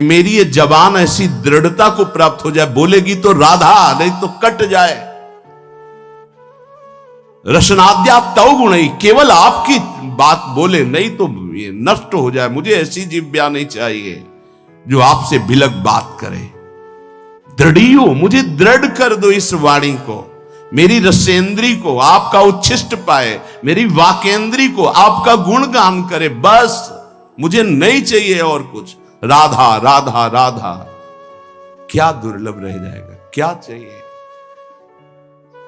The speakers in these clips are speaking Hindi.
मेरी ये जबान ऐसी दृढ़ता को प्राप्त हो जाए, बोलेगी तो राधा, नहीं तो कट जाए। रसनाद्या तव गुण, केवल आपकी बात बोले, नहीं तो ये नष्ट हो जाए। मुझे ऐसी जिह्वा नहीं चाहिए जो आपसे भिलक बात करे। दृढ़ियो, मुझे दृढ़ कर दो इस वाणी को, मेरी रसेंद्री को आपका उच्छिष्ट पाए, मेरी वाकेंद्री को आपका गुणगान करे। बस मुझे नहीं चाहिए और कुछ। राधा राधा राधा, क्या दुर्लभ रह जाएगा, क्या चाहिए।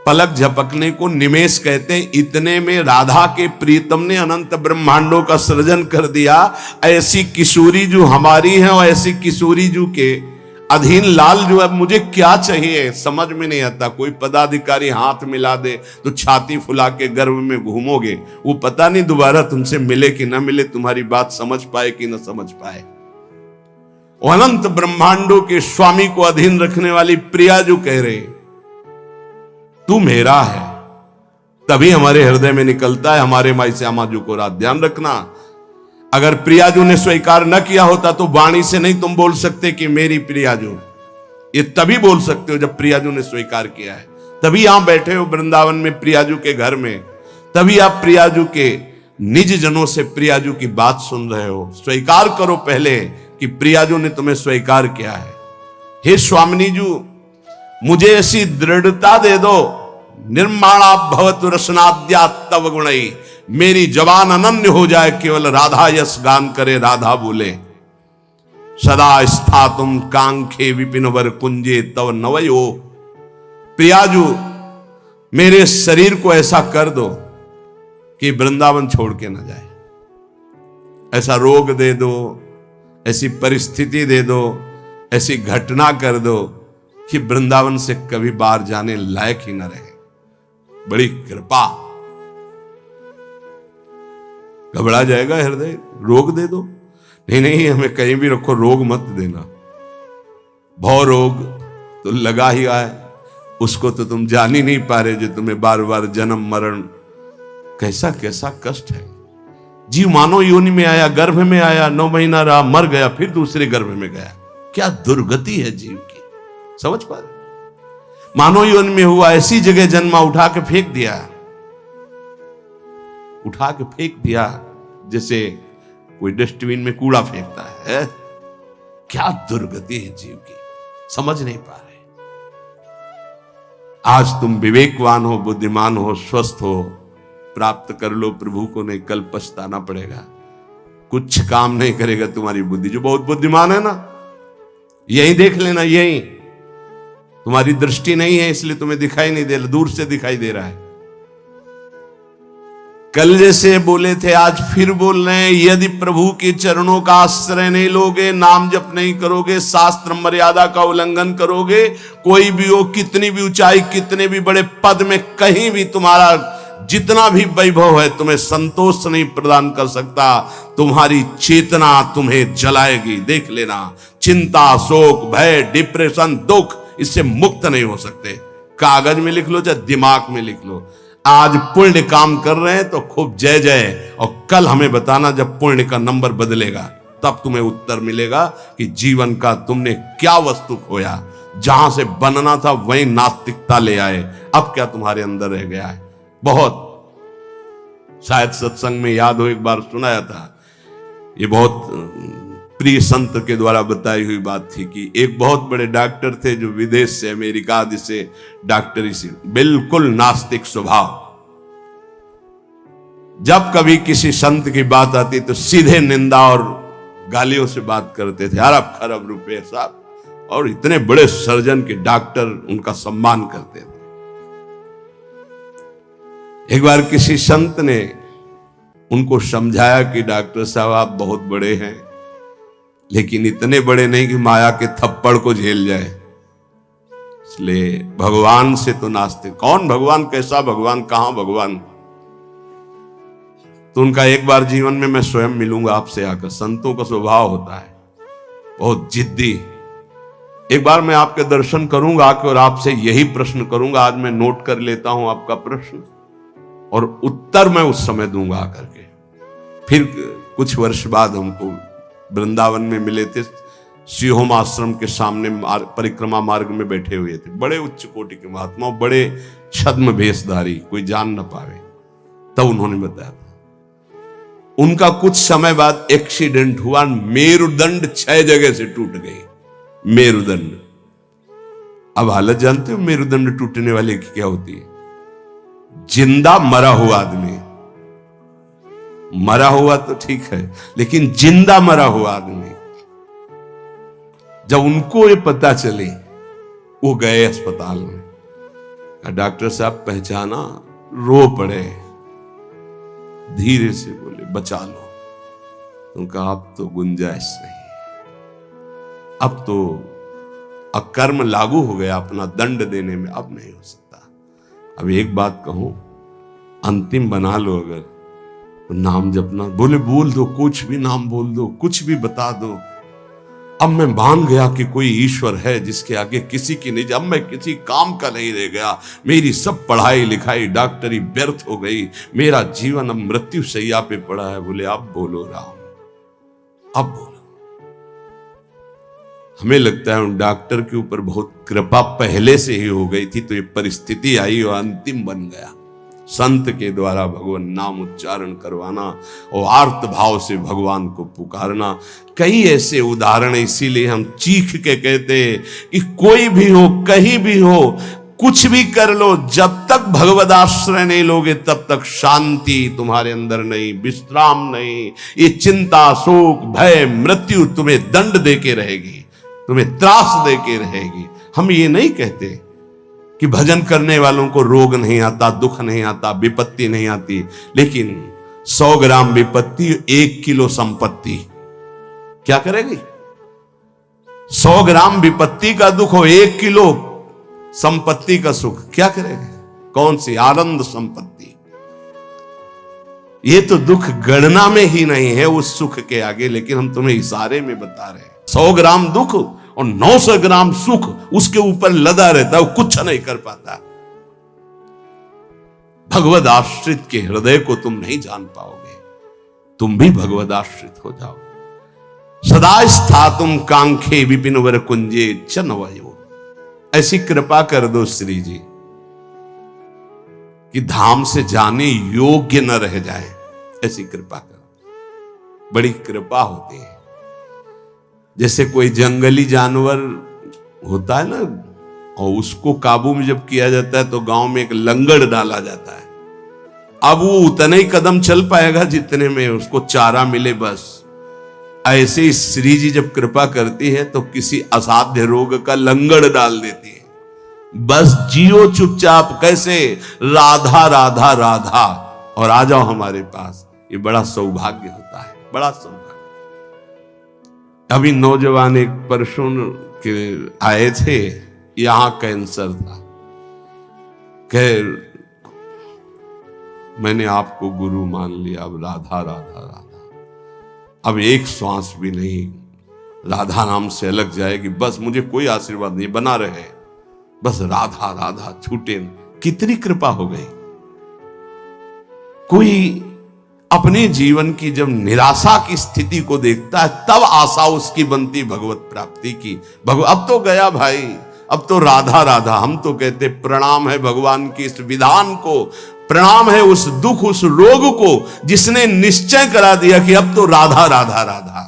पलक झपकने को निमेष कहते हैं। इतने में राधा के प्रीतम ने अनंत ब्रह्मांडों का सृजन कर दिया। ऐसी किशोरी जो हमारी है और ऐसी किशोरी जो के अधीन लाल जो, अब मुझे क्या चाहिए समझ में नहीं आता। कोई पदाधिकारी हाथ मिला दे तो छाती फुला के गर्भ में घूमोगे, वो पता नहीं दोबारा तुमसे मिले कि ना मिले, तुम्हारी बात समझ पाए कि ना समझ पाए। अनंत ब्रह्मांडों के स्वामी को अधीन रखने वाली प्रिया जो कह रहे तू मेरा है, तभी हमारे हृदय में निकलता है हमारे माई श्यामा जी को रात। ध्यान रखना, अगर प्रियाजू ने स्वीकार न किया होता तो वाणी से नहीं तुम बोल सकते कि मेरी प्रियाजू। ये तभी बोल सकते हो जब प्रियाजू ने स्वीकार किया है। तभी यहां बैठे हो वृंदावन में प्रियाजू के घर में, तभी आप प्रियाजू के निज जनों से प्रियाजू की बात सुन रहे हो। स्वीकार करो पहले कि प्रियाजू ने तुम्हें स्वीकार किया है। हे स्वामिनी जू, मुझे ऐसी दृढ़ता दे दो, निर्माणा भवतु रसनाद्या तव गुणई, मेरी जबान अनन्य हो जाए, केवल राधा यश गान करे, राधा बोले। सदा स्थातुम कांखे विपिन वर कुंजे तव नवयो, प्रियाजू मेरे शरीर को ऐसा कर दो कि वृंदावन छोड़ के न जाए। ऐसा रोग दे दो, ऐसी परिस्थिति दे दो, ऐसी घटना कर दो कि वृंदावन से कभी बाहर जाने लायक ही न रहे। बड़ी कृपा। घबरा जाएगा हृदय, रोग दे दो। नहीं नहीं, हमें कहीं भी रखो, रोग मत देना। भव रोग तो लगा ही आए, उसको तो तुम जान ही नहीं पा रहे, जो तुम्हें बार बार जन्म मरण, कैसा कैसा कष्ट है। जीव मानव योनि में आया, गर्भ में आया, 9 महीना रहा, मर गया, फिर दूसरे गर्भ में गया। क्या दुर्गति है जीव की, समझ पा रहे। मानव योनि में हुआ, ऐसी जगह जन्मा, उठा के फेंक दिया, उठा के फेंक दिया जैसे कोई डस्टबिन में कूड़ा फेंकता है। क्या दुर्गति है जीव की, समझ नहीं पा रहे। आज तुम विवेकवान हो, बुद्धिमान हो, स्वस्थ हो, प्राप्त कर लो प्रभु को, नहीं कल पछताना पड़ेगा। कुछ काम नहीं करेगा तुम्हारी बुद्धि। जो बहुत बुद्धिमान है ना, यही देख लेना, यही तुम्हारी दृष्टि नहीं है इसलिए तुम्हें दिखाई नहीं दे रहा, दूर से दिखाई दे रहा है। कल जैसे बोले थे आज फिर बोल रहे हैं, यदि प्रभु के चरणों का आश्रय नहीं लोगे, नाम जप नहीं करोगे, शास्त्र मर्यादा का उल्लंघन करोगे, कोई भी हो, कितनी भी ऊंचाई, कितने भी बड़े पद में, कहीं भी तुम्हारा जितना भी वैभव है, तुम्हें संतोष नहीं प्रदान कर सकता। तुम्हारी चेतना तुम्हें जलाएगी, देख लेना। चिंता, शोक, भय, डिप्रेशन, दुख, इससे मुक्त नहीं हो सकते। कागज में लिख लो चाहे दिमाग में लिख लो। आज पुण्य काम कर रहे हैं तो खूब जय जय, और कल हमें बताना जब पुण्य का नंबर बदलेगा, तब तुम्हें उत्तर मिलेगा कि जीवन का तुमने क्या वस्तु खोया। जहां से बनना था वहीं नास्तिकता ले आए, अब क्या तुम्हारे अंदर रह गया है। बहुत शायद सत्संग में याद हो, एक बार सुनाया था, ये बहुत प्रिय संत के द्वारा बताई हुई बात थी कि एक बहुत बड़े डॉक्टर थे जो विदेश से, अमेरिका आदि से डॉक्टरी से, बिल्कुल नास्तिक स्वभाव। जब कभी किसी संत की बात आती तो सीधे निंदा और गालियों से बात करते थे। अरब खरब रुपए साहब, और इतने बड़े सर्जन के डॉक्टर उनका सम्मान करते थे। एक बार किसी संत ने उनको समझाया कि डॉक्टर साहब आप बहुत बड़े हैं, लेकिन इतने बड़े नहीं कि माया के थप्पड़ को झेल जाए, इसलिए भगवान से तो नास्तिक। कौन भगवान, कैसा भगवान, कहां भगवान। तो उनका एक बार जीवन में मैं स्वयं मिलूंगा आपसे आकर। संतों का स्वभाव होता है बहुत जिद्दी। एक बार मैं आपके दर्शन करूंगा आकर और आपसे यही प्रश्न करूंगा। आज मैं नोट कर लेता हूं आपका प्रश्न और उत्तर मैं उस समय दूंगा आकर के। फिर कुछ वर्ष बाद हमको वृंदावन में मिले थे, सिंहोम आश्रम के सामने परिक्रमा मार्ग में बैठे हुए थे, बड़े उच्च कोटि के महात्मा, बड़े छद्म भेषधारी, कोई जान न पावे। तब उन्होंने बताया था उनका कुछ समय बाद एक्सीडेंट हुआ, मेरुदंड 6 जगह से टूट गई, मेरुदंड। अब हालत जानते हो मेरुदंड टूटने वाले की क्या होती है? जिंदा मरा हुआ आदमी, मरा हुआ तो ठीक है, लेकिन जिंदा मरा हुआ आदमी, जब उनको ये पता चले वो गए अस्पताल में। डॉक्टर साहब पहचाना, रो पड़े, धीरे से बोले बचा लो। उनका अब तो गुंजाइश नहीं, अब तो अकर्म लागू हो गया, अपना दंड देने में अब नहीं हो सकता। अब एक बात कहूं, अंतिम बना लो अगर तो नाम जपना। बोले बोल दो, कुछ भी नाम बोल दो, कुछ भी बता दो। अब मैं मान गया कि कोई ईश्वर है जिसके आगे किसी की नहीं, अब मैं किसी काम का नहीं रह गया। मेरी सब पढ़ाई लिखाई डॉक्टरी व्यर्थ हो गई, मेरा जीवन अब मृत्यु शैया पे पड़ा है। बोले अब बोलो राम, अब बोलो। हमें लगता है उन डॉक्टर के ऊपर बहुत कृपा पहले से ही हो गई थी, तो ये परिस्थिति आई और अंतिम बन गया। संत के द्वारा भगवान नाम उच्चारण करवाना और आर्त भाव से भगवान को पुकारना, कई ऐसे उदाहरण। इसीलिए हम चीख के कहते हैं कि कोई भी हो, कहीं भी हो, कुछ भी कर लो, जब तक भगवद आश्रय नहीं लोगे तब तक शांति तुम्हारे अंदर नहीं, विश्राम नहीं। ये चिंता, शोक, भय, मृत्यु तुम्हें दंड देके रहेगी, तुम्हें त्रास देके रहेगी। हम ये नहीं कहते कि भजन करने वालों को रोग नहीं आता, दुख नहीं आता, विपत्ति नहीं आती, लेकिन 100 ग्राम विपत्ति 1 किलो संपत्ति क्या करेगी? 100 ग्राम विपत्ति का दुख हो, 1 किलो संपत्ति का सुख क्या करेगा? कौन सी आनंद संपत्ति? ये तो दुख गणना में ही नहीं है उस सुख के आगे, लेकिन हम तुम्हें इशारे में बता रहे हैं। 100 ग्राम दुख और 900 ग्राम सुख उसके ऊपर लदा रहता है, वो कुछ नहीं कर पाता। भगवद आश्रित के हृदय को तुम नहीं जान पाओगे, तुम भी भगवद आश्रित हो जाओ। सदा स्थातुम कांखे विपिन वर कुंजे चनवयो। ऐसी कृपा कर दो श्री जी कि धाम से जाने योग्य न रह जाए, ऐसी कृपा करो। बड़ी कृपा होती है। जैसे कोई जंगली जानवर होता है ना, और उसको काबू में जब किया जाता है तो गांव में एक लंगड़ डाला जाता है। अब वो उतने ही कदम चल पाएगा जितने में उसको चारा मिले, बस। ऐसे ही श्री जी जब कृपा करती है तो किसी असाध्य रोग का लंगड़ डाल देती है, बस जियो चुपचाप। कैसे? राधा राधा राधा, और आ जाओ हमारे पास। ये बड़ा सौभाग्य होता है, बड़ा सौभाग्य। अभी नौजवान एक परसों के आए थे, यहां कैंसर था। कह मैंने आपको गुरु मान लिया, अब राधा राधा राधा, अब एक श्वास भी नहीं राधा नाम से अलग जाएगी, बस मुझे कोई आशीर्वाद नहीं, बना रहे, बस राधा राधा छूटे। कितनी कृपा हो गई। कोई अपने जीवन की जब निराशा की स्थिति को देखता है तब आशा उसकी बनती भगवत प्राप्ति की। अब तो गया भाई, अब तो राधा राधा। हम तो कहते प्रणाम है भगवान की इस विधान को, प्रणाम है उस दुख, उस रोग को जिसने निश्चय करा दिया कि अब तो राधा राधा राधा।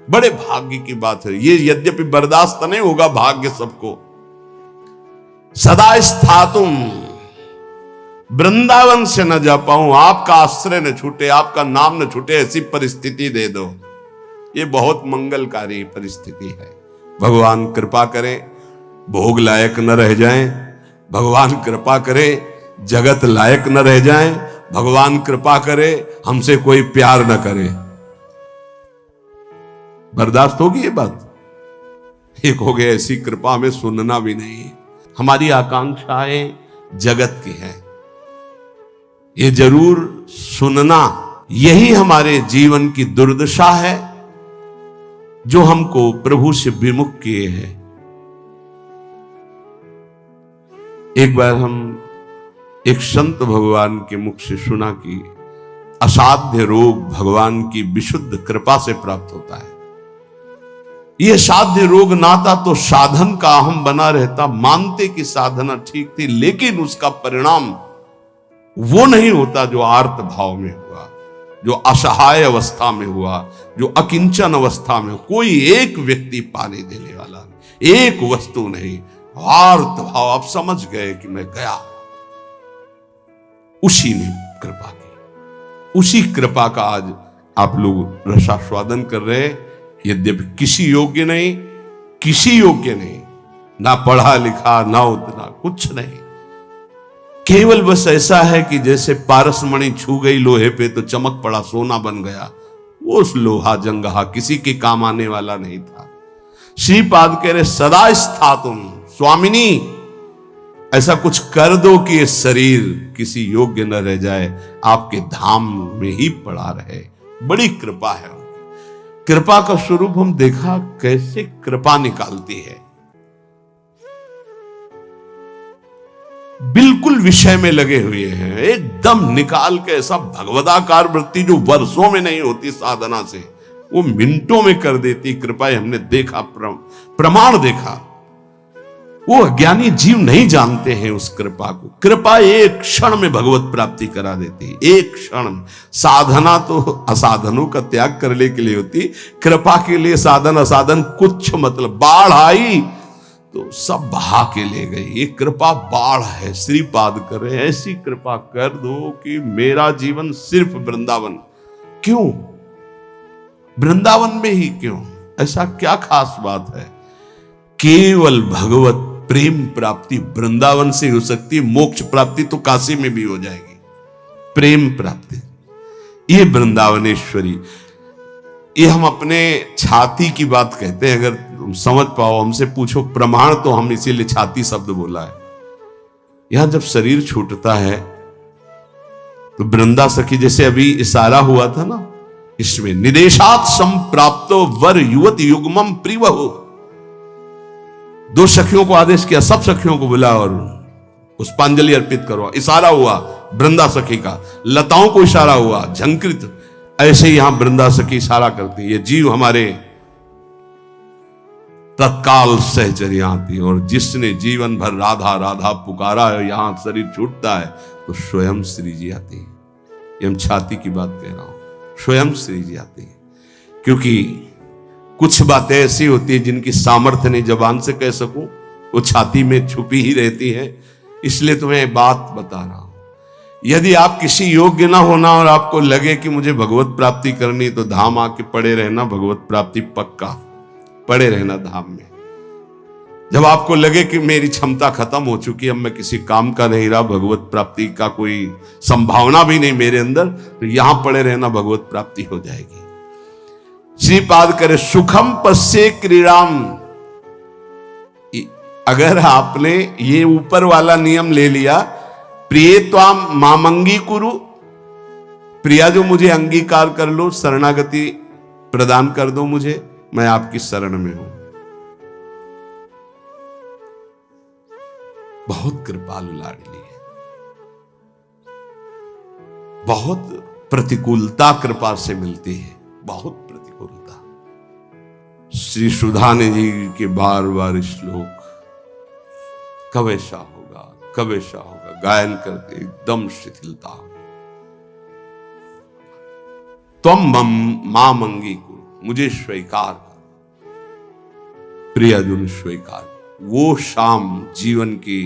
बड़े भाग्य की बात है ये, यद्यपि बर्दाश्त नहीं होगा भाग्य सबको। सदा स्थातुम, वृंदावन से न जा पाऊं, आपका आश्रय न छूटे, आपका नाम न छूटे, ऐसी परिस्थिति दे दो। ये बहुत मंगलकारी परिस्थिति है। भगवान कृपा करें भोग लायक न रह जाएं, भगवान कृपा करे जगत लायक न रह जाएं, भगवान कृपा करे हमसे कोई प्यार न करे। बर्दाश्त होगी ये बात? एक हो गया ऐसी कृपा हमें सुनना भी नहीं। हमारी आकांक्षाएं जगत की है, ये जरूर सुनना। यही हमारे जीवन की दुर्दशा है जो हमको प्रभु से विमुख किए हैं। एक बार हम एक संत भगवान के मुख से सुना कि असाध्य रोग भगवान की विशुद्ध कृपा से प्राप्त होता है। ये साध्य रोग नाता तो साधन का अहम बना रहता। मानते कि साधना ठीक थी, लेकिन उसका परिणाम वो नहीं होता जो आर्त भाव में हुआ, जो असहाय अवस्था में हुआ, जो अकिंचन अवस्था में। कोई एक व्यक्ति पानी देने वाला नहीं, एक वस्तु नहीं, आर्त भाव। आप समझ गए कि मैं गया, उसी ने कृपा की। उसी कृपा का आज आप लोग रसास्वादन कर रहे हैं। यद्यपि किसी योग्य नहीं, किसी योग्य नहीं, ना पढ़ा लिखा, ना उतना कुछ नहीं, केवल बस ऐसा है कि जैसे पारसमणि छू गई लोहे पे तो चमक पड़ा, सोना बन गया। वो उस लोहा जंगहा किसी के काम आने वाला नहीं था। श्रीपाद कह रहे सदा स्थातुम स्वामिनी, ऐसा कुछ कर दो कि ये शरीर किसी योग्य न रह जाए, आपके धाम में ही पड़ा रहे। बड़ी कृपा है उनकी। कृपा का स्वरूप हम देखा कैसे कृपा निकालती है। बिल्कुल विषय में लगे हुए हैं, एकदम निकाल के ऐसा भगवदाकार वृत्ति जो वर्षों में नहीं होती साधना से, वो मिनटों में कर देती कृपा। हमने देखा, प्रमाण देखा। वो अज्ञानी जीव नहीं जानते हैं उस कृपा को। कृपा एक क्षण में भगवत प्राप्ति करा देती है, एक क्षण में। साधना तो असाधनों का त्याग करने के लिए होती, कृपा के लिए साधन असाधन कुछ मतलब। बाढ़ आई तो सब बहा के ले गई। ये कृपा बाढ़ है। श्रीपाद कर रहे ऐसी कृपा कर दो कि मेरा जीवन सिर्फ वृंदावन। क्यों वृंदावन में ही? क्यों? ऐसा क्या खास बात है? केवल भगवत प्रेम प्राप्ति वृंदावन से हो सकती है। मोक्ष प्राप्ति तो काशी में भी हो जाएगी। प्रेम प्राप्ति ये वृंदावनेश्वरी। ये हम अपने छाती की बात कहते हैं। अगर तुम समझ पाओ, हमसे पूछो प्रमाण, तो हम इसीलिए छाती शब्द बोला है। यहां जब शरीर छूटता है तो वृंदा सखी, जैसे अभी इशारा हुआ था ना, इसमें निदेशात संप्राप्तो वर युवत युग्मम प्रिवहु। दो सखियों को आदेश किया, सब सखियों को बुला और पुष्पांजलि अर्पित करो। इशारा हुआ वृंदा सखी का, लताओं को इशारा हुआ, झंकृत। ऐसे ही यहां वृंदा सखी इशारा करती है। ये जीव हमारे तत्काल सहचर्या आती है। और जिसने जीवन भर राधा राधा पुकारा है, यहां शरीर छूटता है तो स्वयं श्री जी आती है। ये हम छाती की बात कह रहा हूं, स्वयं श्री जी आती है। क्योंकि कुछ बातें ऐसी होती है जिनकी सामर्थ्य नहीं जबान से कह सकूं, वो छाती में छुपी ही रहती है। इसलिए तुम्हें बात बता रहा हूं। यदि आप किसी योग्य ना होना और आपको लगे कि मुझे भगवत प्राप्ति करनी, तो धाम आके पड़े रहना, भगवत प्राप्ति पक्का। पड़े रहना धाम में। जब आपको लगे कि मेरी क्षमता खत्म हो चुकी, अब मैं किसी काम का नहीं रहा, भगवत प्राप्ति का कोई संभावना भी नहीं मेरे अंदर, तो यहां पड़े रहना, भगवत प्राप्ति हो जाएगी। श्रीपाद करे सुखम पश्ये क्रीड़ाम। अगर आपने ये ऊपर वाला नियम ले लिया, प्रिय त्वाम मामंगी कुरु, प्रिया जो मुझे अंगीकार कर लो, शरणागति प्रदान कर दो मुझे, मैं आपकी शरण में हूं। बहुत कृपालु लाडली है। बहुत प्रतिकूलता कृपा से मिलती है, बहुत प्रतिकूलता। श्री सुधाने जी के बार बार श्लोक, कब ऐसा होगा, कब ऐसा होगा, गायन करके एकदम शिथिलता। तुम मां मंगी को, मुझे स्वीकार कर, प्रियजन स्वीकार। वो शाम जीवन की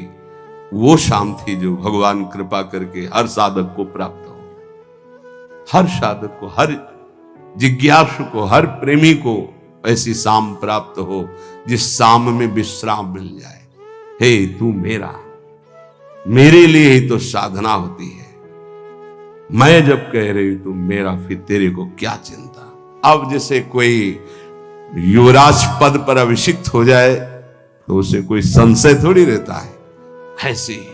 वो शाम थी जो भगवान कृपा करके हर साधक को प्राप्त हो। हर साधक को, हर जिज्ञासु को, हर प्रेमी को ऐसी शाम प्राप्त हो जिस शाम में विश्राम मिल जाए। हे तू मेरा, मेरे लिए ही तो साधना होती है। मैं जब कह रही तू मेरा, फिर तेरे को क्या चिंता। अब जैसे कोई युवराज पद पर अभिषिक्त हो जाए तो उसे कोई संशय थोड़ी रहता है। ऐसे ही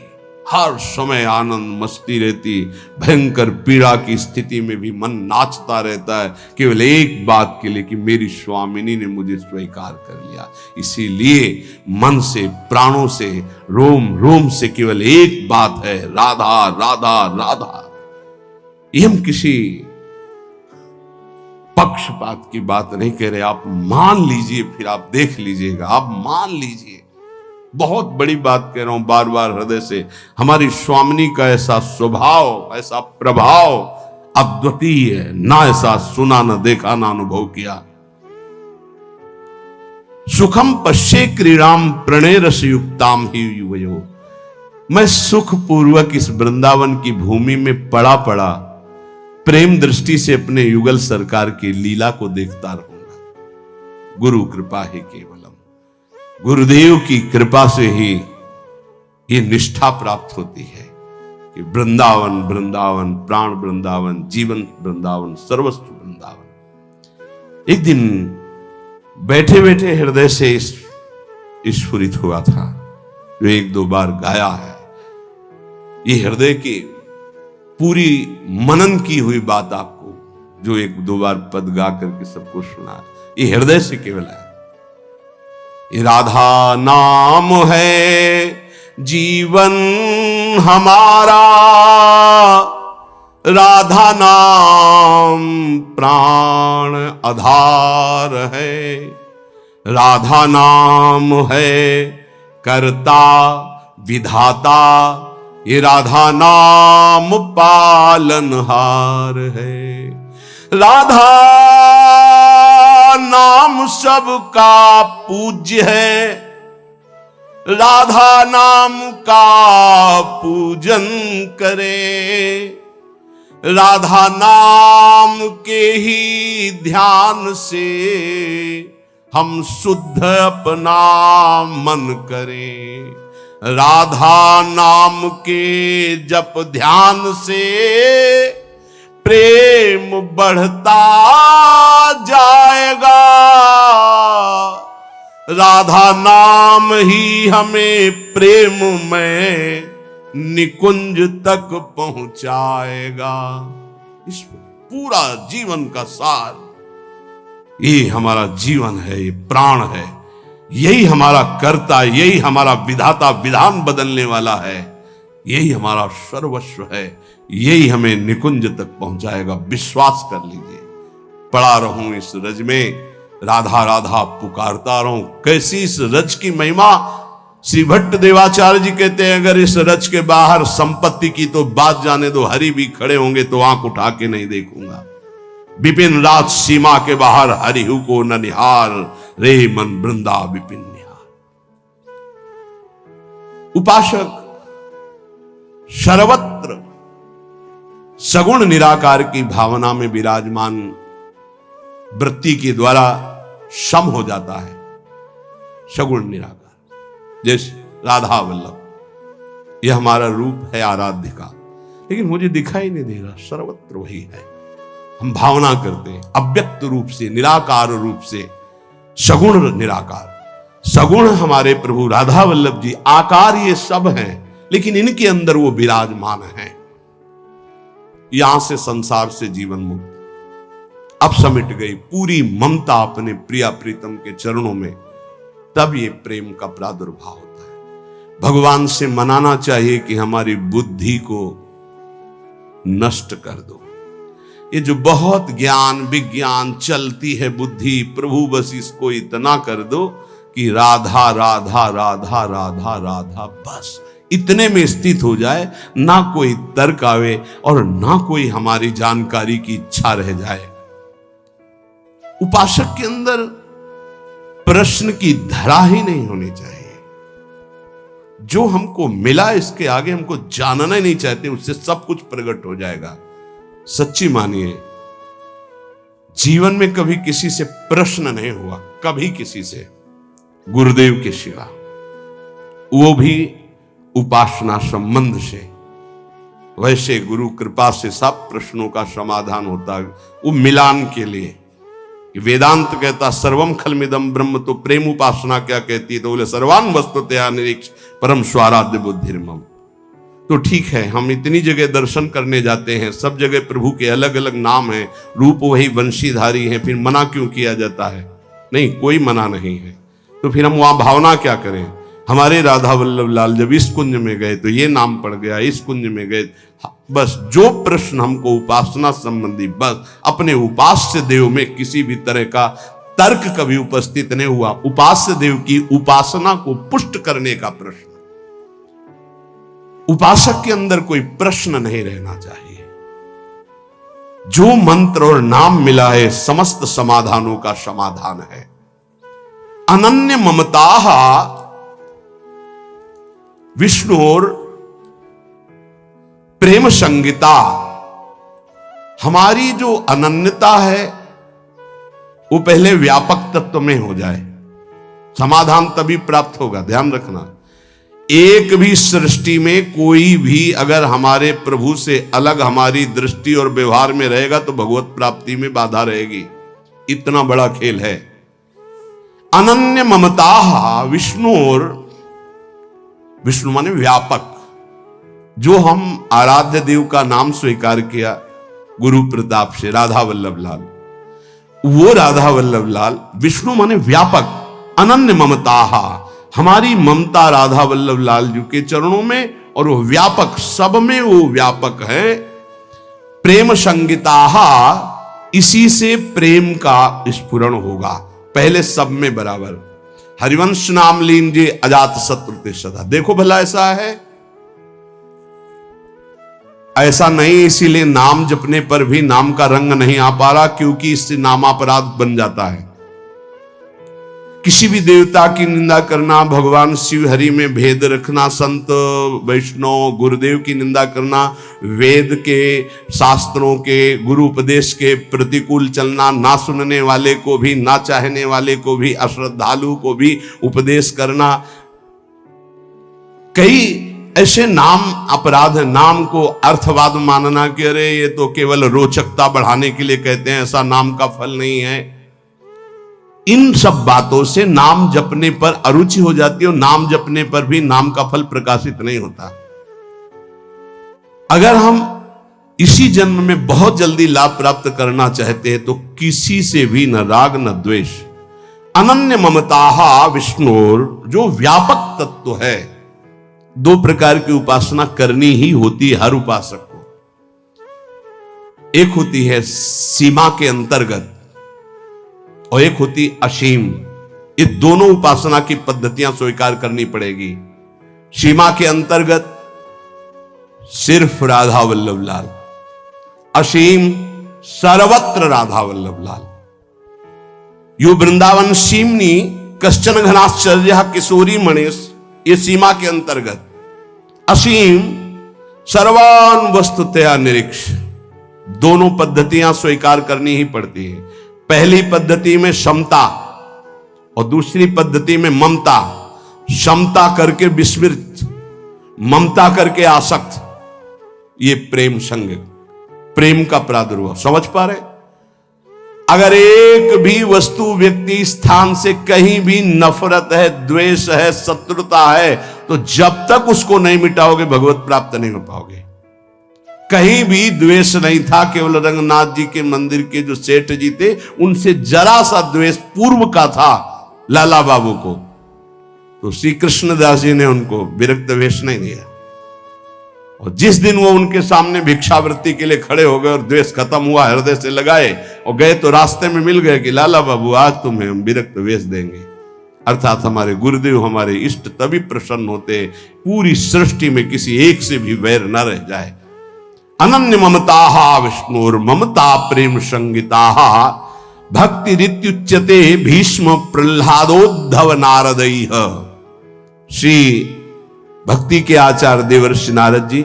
हर समय आनंद मस्ती रहती, भयंकर पीड़ा की स्थिति में भी मन नाचता रहता है, केवल एक बात के लिए कि मेरी स्वामिनी ने मुझे स्वीकार कर लिया। इसीलिए मन से, प्राणों से, रोम रोम से केवल एक बात है, राधा राधा राधा। ये हम किसी पक्षपात की बात नहीं कह रहे, आप मान लीजिए, फिर आप देख लीजिएगा, आप मान लीजिए। बहुत बड़ी बात कह रहा हूं बार बार हृदय से। हमारी स्वामिनी का ऐसा स्वभाव, ऐसा प्रभाव अद्वितीय है, ना ऐसा सुना, ना देखा, ना अनुभव किया। सुखम पश्ये क्रीड़ाम प्रणय रस युक्ताम ही युवयो। मैं सुख पूर्वक इस वृंदावन की भूमि में पड़ा पड़ा प्रेम दृष्टि से अपने युगल सरकार की लीला को देखता रहूंगा। गुरु कृपा है केवलम, गुरुदेव की कृपा से ही ये निष्ठा प्राप्त होती है कि वृंदावन वृंदावन, प्राण वृंदावन, जीवन वृंदावन, सर्वस्व वृंदावन। एक दिन बैठे बैठे हृदय से स्फुरित हुआ था, जो एक दो बार गाया है। ये हृदय की पूरी मनन की हुई बात आपको, जो एक दो बार पद गा करके सबको सुना, ये हृदय से केवल है। ये राधा नाम है जीवन हमारा, राधा नाम प्राण आधार है, राधा नाम है कर्ता विधाता, ये राधा नाम पालनहार है। राधा नाम सबका पूज्य है, राधा नाम का पूजन करे, राधा नाम के ही ध्यान से हम शुद्ध अपना मन करें। राधा नाम के जप ध्यान से प्रेम बढ़ता जाएगा, राधा नाम ही हमें प्रेम में निकुंज तक पहुंचाएगा। इस पूरा जीवन का सार, ये हमारा जीवन है, ये प्राण है, यही हमारा कर्ता, यही हमारा विधाता, विधान बदलने वाला है, यही हमारा सर्वस्व है, यही हमें निकुंज तक पहुंचाएगा। विश्वास कर लीजिए। पड़ा रहूं इस रज में, राधा राधा पुकारता रहूं। कैसी इस रज की महिमा! श्री भट्ट देवाचार्य जी कहते हैं, अगर इस रज के बाहर संपत्ति की तो बात जाने दो, हरि भी खड़े होंगे तो आंख उठा के नहीं देखूंगा। विपिन राज सीमा के बाहर हरिहु को न निहार, रे मन वृंदा विपिन निहार। उपासक सर्वत्र सगुण निराकार की भावना में विराजमान वृत्ति के द्वारा सम हो जाता है। सगुण निराकार जैसे राधा वल्लभ, यह हमारा रूप है आराध्य का, लेकिन मुझे दिखाई नहीं दे रहा, सर्वत्र वही है। हम भावना करते हैं अव्यक्त रूप से, निराकार रूप से, सगुण निराकार। सगुण हमारे प्रभु राधा वल्लभ जी, आकार ये सब हैं, लेकिन इनके अंदर वो विराजमान हैं। यहां से संसार से जीवन मुक्त अब समिट गई पूरी ममता अपने प्रिया प्रीतम के चरणों में, तब ये प्रेम का प्रादुर्भाव होता है। भगवान से मनाना चाहिए कि हमारी बुद्धि को नष्ट कर दो। ये जो बहुत ज्ञान विज्ञान चलती है बुद्धि, प्रभु बस इसको इतना कर दो कि राधा राधा राधा राधा राधा, बस इतने में स्थित हो जाए, ना कोई तर्क आवे और ना कोई हमारी जानकारी की इच्छा रह जाए। उपासक के अंदर प्रश्न की धरा ही नहीं होनी चाहिए। जो हमको मिला इसके आगे हमको जानना ही नहीं चाहते, उससे सब कुछ प्रकट हो जाएगा। सच्ची मानिए, जीवन में कभी किसी से प्रश्न नहीं हुआ, कभी किसी से, गुरुदेव के सिवा, वो भी उपासना संबंध से। वैसे गुरु कृपा से सब प्रश्नों का समाधान होता है, वो मिलान के लिए। वेदांत कहता सर्वम खलमिदम ब्रह्म, तो प्रेम उपासना क्या कहती है? तो बोले सर्वान वस्तुतया निरीक्ष परम स्वाराध्य बुद्धिर्मम। तो ठीक है, हम इतनी जगह दर्शन करने जाते हैं, सब जगह प्रभु के अलग अलग नाम हैं, रूप वही वंशीधारी हैं, फिर मना क्यों किया जाता है? नहीं, कोई मना नहीं है। तो फिर हम वहां भावना क्या करें? हमारे राधा वल्लभ लाल जब इस कुंज में गए तो ये नाम पड़ गया, इस कुंज में गए। बस जो प्रश्न हमको उपासना संबंधी, बस अपने उपास्य देव में किसी भी तरह का तर्क कभी उपस्थित नहीं हुआ। उपास्य देव की उपासना को पुष्ट करने का प्रश्न, उपासक के अंदर कोई प्रश्न नहीं रहना चाहिए। जो मंत्र और नाम मिला है समस्त समाधानों का समाधान है। अनन्य ममता विष्णुर प्रेम संगीता। हमारी जो अनन्यता है वो पहले व्यापक तत्व में हो जाए, समाधान तभी प्राप्त होगा। ध्यान रखना, एक भी सृष्टि में कोई भी अगर हमारे प्रभु से अलग हमारी दृष्टि और व्यवहार में रहेगा तो भगवत प्राप्ति में बाधा रहेगी। इतना बड़ा खेल है। अनन्य ममता विष्णुर, विष्णु माने व्यापक। जो हम आराध्य देव का नाम स्वीकार किया गुरु प्रताप से, राधा वल्लभ लाल, वो राधा वल्लभ लाल विष्णु माने व्यापक। अनन्य ममता, हमारी ममता राधा वल्लभ लाल जी के चरणों में, और वो व्यापक, सब में वो व्यापक है। प्रेम संगीता, इसी से प्रेम का स्फुरण होगा। पहले सब में बराबर। हरिवंश नाम लीजिए अजात शत्रु ते सदा। देखो भला ऐसा है? ऐसा नहीं। इसीलिए नाम जपने पर भी नाम का रंग नहीं आ पा रहा, क्योंकि इससे नामापराध बन जाता है। किसी भी देवता की निंदा करना, भगवान शिव हरि में भेद रखना, संत वैष्णव गुरुदेव की निंदा करना, वेद के शास्त्रों के गुरु उपदेश के प्रतिकूल चलना, ना सुनने वाले को भी, ना चाहने वाले को भी, अश्रद्धालु को भी उपदेश करना, कई ऐसे नाम अपराध है। नाम को अर्थवाद मानना कि अरे ये तो केवल रोचकता बढ़ाने के लिए कहते हैं, ऐसा नाम का फल नहीं है। इन सब बातों से नाम जपने पर अरुचि हो जाती है, और नाम जपने पर भी नाम का फल प्रकाशित नहीं होता। अगर हम इसी जन्म में बहुत जल्दी लाभ प्राप्त करना चाहते हैं तो किसी से भी न राग न द्वेष। अनन्य ममता विष्णुर, जो व्यापक तत्व है। दो प्रकार की उपासना करनी ही होती है हर उपासक को। एक होती है सीमा के अंतर्गत और एक होती असीम। ये दोनों उपासना की पद्धतियां स्वीकार करनी पड़ेगी। सीमा के अंतर्गत सिर्फ राधा वल्लभ लाल, असीम सर्वत्र राधा वल्लभ लाल। यो वृंदावन सीमनी कश्चन घनाश्चर्य किशोरी मणेश, ये सीमा के अंतर्गत। असीम सर्वान वस्तुतया निरीक्ष। दोनों पद्धतियां स्वीकार करनी ही पड़ती है। पहली पद्धति में समता और दूसरी पद्धति में ममता। समता करके विस्मृत, ममता करके आसक्त। ये प्रेम संग, प्रेम का प्रादुर्भाव। समझ पा रहे? अगर एक भी वस्तु व्यक्ति स्थान से कहीं भी नफरत है, द्वेष है, शत्रुता है, तो जब तक उसको नहीं मिटाओगे भगवत प्राप्त नहीं हो पाओगे। कहीं भी द्वेष नहीं था। केवल रंगनाथ जी के मंदिर के जो सेठ जी थे उनसे जरा सा द्वेष पूर्व का था लाला बाबू को, तो श्री कृष्णदास जी ने उनको विरक्त वेश नहीं दिया। और जिस दिन वो उनके सामने भिक्षावृत्ति के लिए खड़े हो गए और द्वेष खत्म हुआ, हृदय से लगाए और गए, तो रास्ते में मिल गए कि लाला बाबू आज तुम्हें हम विरक्त वेश देंगे। अर्थात हमारे गुरुदेव, हमारे इष्ट तभी प्रसन्न होते पूरी सृष्टि में किसी एक से भी वैर न रह जाए। अनन्य ममता विष्णुर ममता प्रेम संगीता भक्ति रित्युच्यते भीष्म प्रह्लादोद्धव नारदैः। श्री भक्ति के आचार्य देवर्षि नारद जी,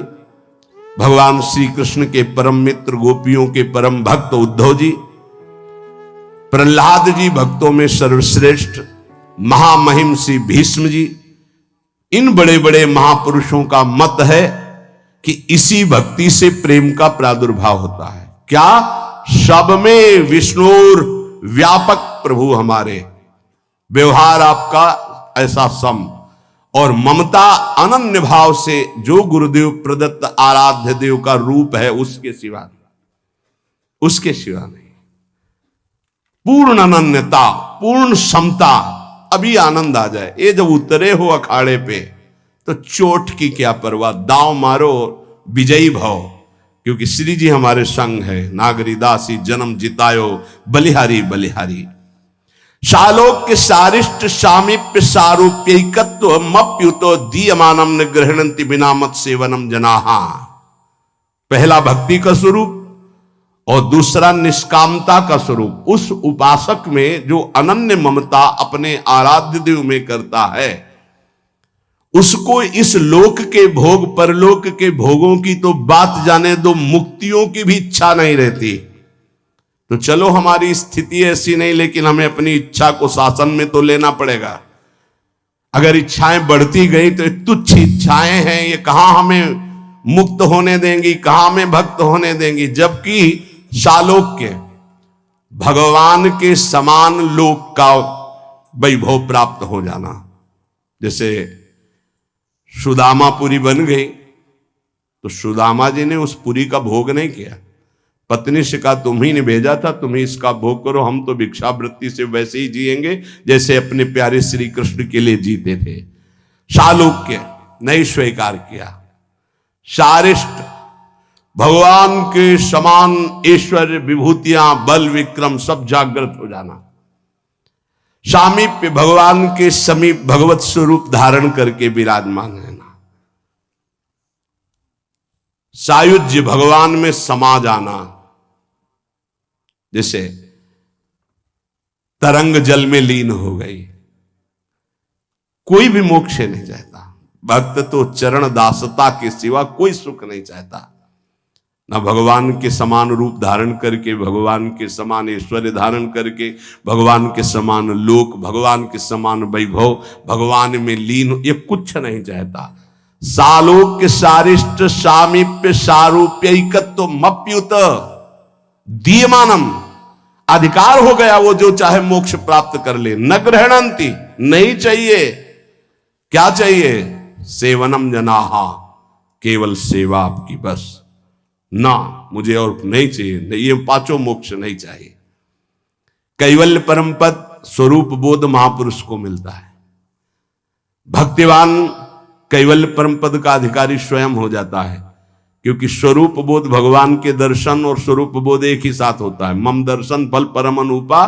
भगवान श्री कृष्ण के परम मित्र, गोपियों के परम भक्त उद्धव जी, प्रह्लाद जी भक्तों में सर्वश्रेष्ठ, महामहिम श्री भीष्म जी, इन बड़े बड़े महापुरुषों का मत है कि इसी भक्ति से प्रेम का प्रादुर्भाव होता है। क्या? सब में विष्णुर व्यापक प्रभु हमारे, व्यवहार आपका ऐसा सम, और ममता अनन्य भाव से जो गुरुदेव प्रदत्त आराध्य देव का रूप है उसके सिवा नहीं, उसके सिवा नहीं। पूर्ण अनन्यता, पूर्ण समता, अभी आनंद आ जाए। ये जब उतरे हो अखाड़े पे तो चोट की क्या परवाह, दांव मारो विजयी भव, क्योंकि श्री जी हमारे संग है। नागरी दासी जन्म जितायो, बलिहारी बलिहारी। शालोक के सारिष्ट सामीप्य सारूप्यकत्व मप्युतो दीयमानम न गृहणंति बिना मत सेवनम जनाहा। पहला भक्ति का स्वरूप और दूसरा निष्कामता का स्वरूप। उस उपासक में जो अनन्य ममता अपने आराध्य देव में करता है, उसको इस लोक के भोग परलोक के भोगों की तो बात जाने दो, मुक्तियों की भी इच्छा नहीं रहती। तो चलो हमारी स्थिति ऐसी नहीं, लेकिन हमें अपनी इच्छा को शासन में तो लेना पड़ेगा। अगर इच्छाएं बढ़ती गई तो तुच्छ इच्छाएं हैं, ये कहां हमें मुक्त होने देंगी, कहां हमें भक्त होने देंगी। जबकि शालोक्य भगवान के समान लोक का वैभव प्राप्त हो जाना। जैसे सुदामा पुरी बन गई तो सुदामा जी ने उस पुरी का भोग नहीं किया, पत्नी से कहा तुम ही ने भेजा था, तुम ही इसका भोग करो, हम तो भिक्षावृत्ति से वैसे ही जिएंगे जैसे अपने प्यारे श्री कृष्ण के लिए जीते थे। शालोक्य नहीं स्वीकार किया। शारिष्ट भगवान के समान ऐश्वर्य विभूतियां बल विक्रम सब जागृत हो जाना। सामीप्य भगवान के समीप भगवत स्वरूप धारण करके विराजमान रहना। सायुज्य भगवान में समा जाना। जैसे तरंग जल में लीन हो गई, कोई भी मोक्ष नहीं चाहता। भक्त तो चरण दासता के सिवा कोई सुख नहीं चाहता। ना भगवान के समान रूप धारण करके, भगवान के समान ऐश्वर्य धारण करके, भगवान के समान लोक, भगवान के समान वैभव, भगवान में लीन, ये कुछ नहीं चाहता। सालोक्य सारिष्ट सामीप्य सारूप्यकत्व मप्युत दीयमानम। अधिकार हो गया, वो जो चाहे मोक्ष प्राप्त कर ले। न ग्रहणंति, नहीं चाहिए। क्या चाहिए? सेवनम जनाहा, केवल सेवा आपकी बस। ना मुझे और नहीं चाहिए, ये पांचों मोक्ष नहीं चाहिए। कैवल्य परम पद स्वरूप बोध महापुरुष को मिलता है। भक्तिवान कैवल्य परम पद का अधिकारी स्वयं हो जाता है, क्योंकि स्वरूप बोध भगवान के दर्शन और स्वरूप बोध एक ही साथ होता है। मम दर्शन फल परम अनुपा,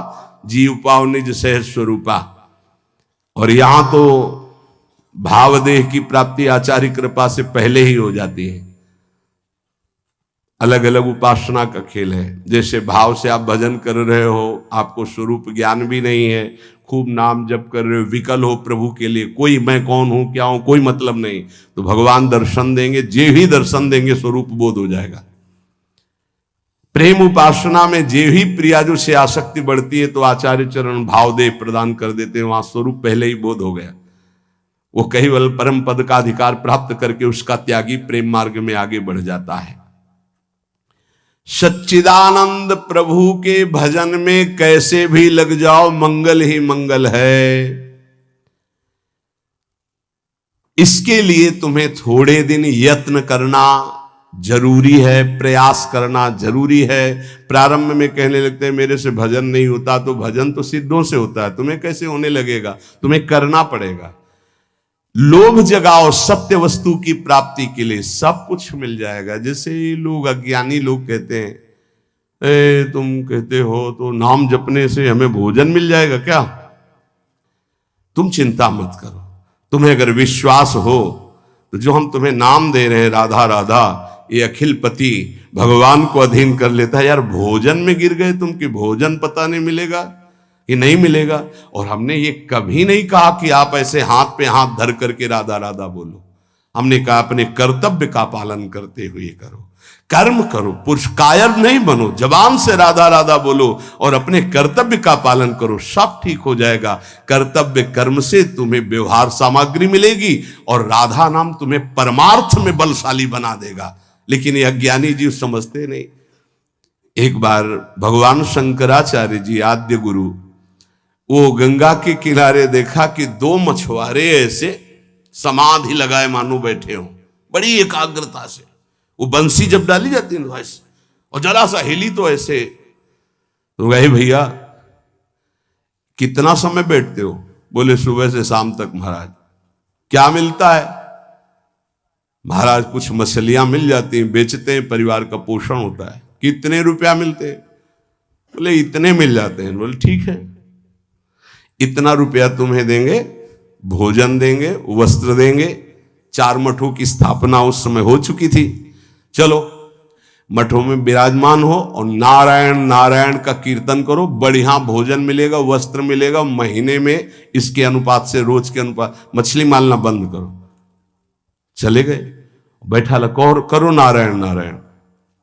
जीव पाव निज सहज स्वरूपा। और यहां तो भावदेह की प्राप्ति आचार्य कृपा से पहले ही हो जाती है। अलग अलग उपासना का खेल है। जैसे भाव से आप भजन कर रहे हो, आपको स्वरूप ज्ञान भी नहीं है, खूब नाम जप कर रहे हो, विकल हो प्रभु के लिए, कोई मैं कौन हूं क्या हूं कोई मतलब नहीं, तो भगवान दर्शन देंगे, जे ही दर्शन देंगे स्वरूप बोध हो जाएगा। प्रेम उपासना में जे ही प्रियाजु से आसक्ति बढ़ती है तो आचार्य चरण भावदेह प्रदान कर देते हैं, वहां स्वरूप पहले ही बोध हो गया। वो केवल परम पद का अधिकार प्राप्त करके उसका त्यागी प्रेम मार्ग में आगे बढ़ जाता है। सच्चिदानंद प्रभु के भजन में कैसे भी लग जाओ, मंगल ही मंगल है। इसके लिए तुम्हें थोड़े दिन यत्न करना जरूरी है, प्रयास करना जरूरी है। प्रारंभ में कहने लगते हैं मेरे से भजन नहीं होता, तो भजन तो सिद्धों से होता है, तुम्हें कैसे होने लगेगा? तुम्हें करना पड़ेगा। लोभ जगाओ सत्य वस्तु की प्राप्ति के लिए, सब कुछ मिल जाएगा। जैसे लोग अज्ञानी लोग कहते हैं तुम कहते हो तो नाम जपने से हमें भोजन मिल जाएगा क्या? तुम चिंता मत करो। तुम्हें अगर विश्वास हो तो जो हम तुम्हें नाम दे रहे हैं राधा राधा, ये अखिल पति भगवान को अधीन कर लेता है। यार भोजन में गिर गए तुम कि भोजन पता नहीं मिलेगा कि नहीं मिलेगा। और हमने ये कभी नहीं कहा कि आप ऐसे हाथ पे हाथ धर करके राधा राधा बोलो। हमने कहा अपने कर्तव्य का पालन करते हुए करो, कर्म करो, पुरुष कायर नहीं बनो, जबान से राधा राधा बोलो और अपने कर्तव्य का पालन करो, सब ठीक हो जाएगा। कर्तव्य कर्म से तुम्हें व्यवहार सामग्री मिलेगी और राधा नाम तुम्हें परमार्थ में बलशाली बना देगा। लेकिन ये अज्ञानी जीव समझते नहीं। एक बार भगवान शंकराचार्य जी आद्य गुरु, वो गंगा के किनारे देखा कि दो मछुआरे ऐसे समाधि लगाए मानो बैठे हो, बड़ी एकाग्रता से। वो बंसी जब डाली जाती है ऐसे, और जरा सा हिली तो ऐसे, तो गए भैया कितना समय बैठते हो? बोले सुबह से शाम तक महाराज। क्या मिलता है? महाराज कुछ मछलियां मिल जाती हैं, बेचते हैं, परिवार का पोषण होता है। कितने रुपया मिलते हैं? बोले इतने मिल जाते हैं। बोले ठीक है, इतना रुपया तुम्हें देंगे, भोजन देंगे, वस्त्र देंगे। 4 मठों की स्थापना उस समय हो चुकी थी। चलो मठों में विराजमान हो और नारायण नारायण का कीर्तन करो, बढ़िया भोजन मिलेगा, वस्त्र मिलेगा। महीने में इसके अनुपात से, रोज के अनुपात, मछली मारना बंद करो। चले गए, बैठा करो नारायण नारायण।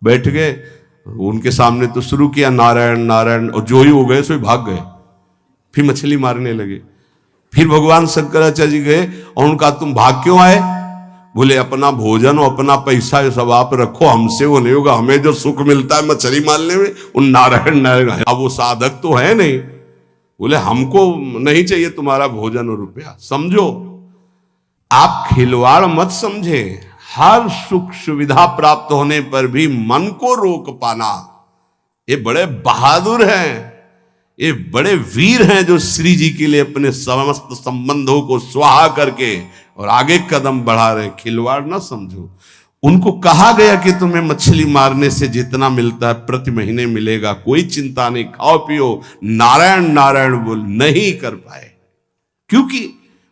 बैठ गए, उनके सामने तो शुरू किया नारायण नारायण, और जो ही हो गए सो ही भाग गए। फिर मछली मारने लगे। फिर भगवान शंकराचार्य जी गए और उनका तुम भाग क्यों आए? बोले अपना भोजन और अपना पैसा ये सब आप रखो, हमसे वो नहीं होगा। हमें जो सुख मिलता है मछली मारने में, उन नारायण नारायण। अब वो साधक तो है नहीं। बोले हमको नहीं चाहिए तुम्हारा भोजन और रुपया। समझो, आप खिलवाड़ मत समझे। हर सुख सुविधा प्राप्त होने पर भी मन को रोक पाना, ये बड़े बहादुर हैं, ये बड़े वीर हैं जो श्री जी के लिए अपने समस्त संबंधों को स्वाहा करके और आगे कदम बढ़ा रहे हैं। खिलवाड़ ना समझो। उनको कहा गया कि तुम्हें मछली मारने से जितना मिलता है प्रति महीने मिलेगा, कोई चिंता नहीं, खाओ पियो, नारायण नारायण बोल। नहीं कर पाए, क्योंकि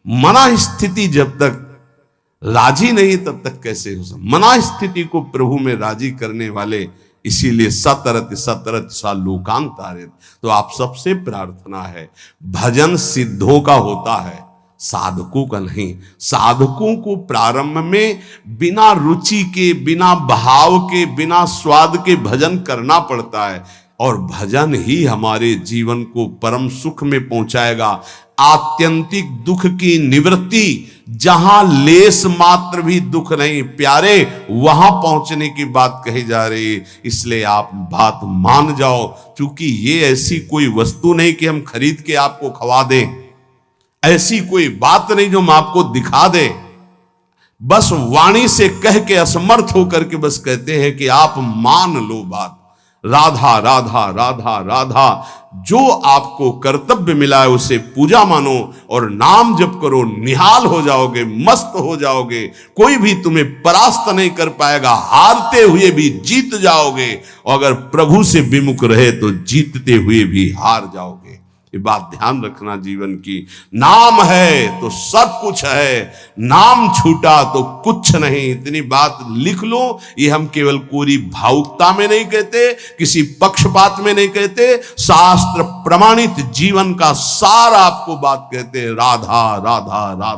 मना स्थिति जब तक राजी नहीं तब तक कैसे हो सकता। मना स्थिति को प्रभु में राजी करने वाले, इसीलिए सतरत सतरत सा लोकांतारित। तो आप सबसे प्रार्थना है, भजन सिद्धों का होता है, साधकों का नहीं। साधकों को प्रारंभ में बिना रुचि के, बिना भाव के, बिना स्वाद के भजन करना पड़ता है, और भजन ही हमारे जीवन को परम सुख में पहुंचाएगा। आत्यंतिक दुख की निवृत्ति, जहां लेस मात्र भी दुख नहीं प्यारे, वहां पहुंचने की बात कही जा रही है। इसलिए आप बात मान जाओ, क्योंकि ये ऐसी कोई वस्तु नहीं कि हम खरीद के आपको खवा दें, ऐसी कोई बात नहीं जो हम आपको दिखा दें। बस वाणी से कह के असमर्थ होकर के बस कहते हैं कि आप मान लो बात। राधा राधा राधा राधा, जो आपको कर्तव्य मिला है उसे पूजा मानो और नाम जप करो, निहाल हो जाओगे, मस्त हो जाओगे। कोई भी तुम्हें परास्त नहीं कर पाएगा, हारते हुए भी जीत जाओगे, और अगर प्रभु से विमुख रहे तो जीतते हुए भी हार जाओगे। ये बात ध्यान रखना जीवन की। नाम है तो सब कुछ है, नाम छूटा तो कुछ नहीं। इतनी बात लिख लो। ये हम केवल कोरी भावुकता में नहीं कहते, किसी पक्षपात में नहीं कहते, शास्त्र प्रमाणित जीवन का सार आपको बात कहते हैं। राधा राधा राधा।